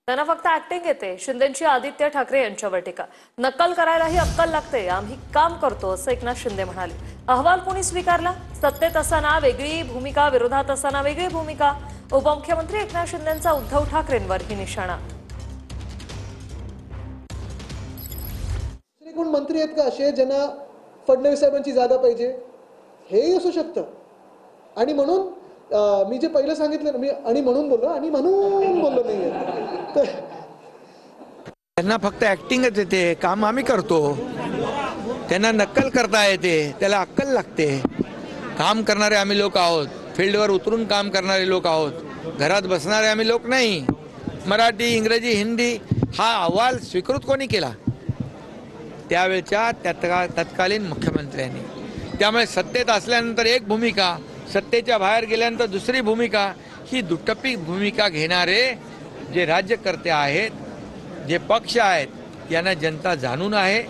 त्यांना फक्त ऍक्टिंग येते. शिंदेंची आदित्य ठाकरे यांच्यावर टीका. नक्कल करायलाही अक्कल लागते, आम्ही काम करतो असं एकनाथ शिंदे म्हणाले. अहवाल कोणी स्वीकारला? सत्तेत असताना वेगळी भूमिका, विरोधात असताना वेगळी भूमिका. उपमुख्यमंत्री एकनाथ शिंदेंचा उद्धव ठाकरेंवर ही निशाणा. कोण मंत्री आहेत का असे ज्यांना फडणवीस साहेबांची जागा पाहिजे? हेही असू शकतं. आणि म्हणून मी जे पहिलं सांगितलं ना, मी आणि म्हणून बोललो नाहीये. त्यांना फक्त ऍक्टिंगच येते, काम आम्ही करतो. त्यांना नक्कल करता येते, त्याला अक्कल लागते. काम करणारे आम्ही लोक आहोत, फील्डवर उतरून काम करणारे लोक आहोत. घरात बसणारे आम्ही लोक नाही. मराठी, इंग्रजी, हिंदी हा अहवाल स्वीकृत कोणी केला? त्यावेळच्या तत्कालीन मुख्यमंत्र्यांनी. त्यामुळे सत्तेत असल्यानंतर एक भूमिका, सत्तेच्या बाहेर गेल्यानंतर दुसरी भूमिका, ही दुटप्पी भूमिका घेणारे जे राज्यकर्ते आहेत, जे पक्ष आहेत, यांना जनता जाणून आहे.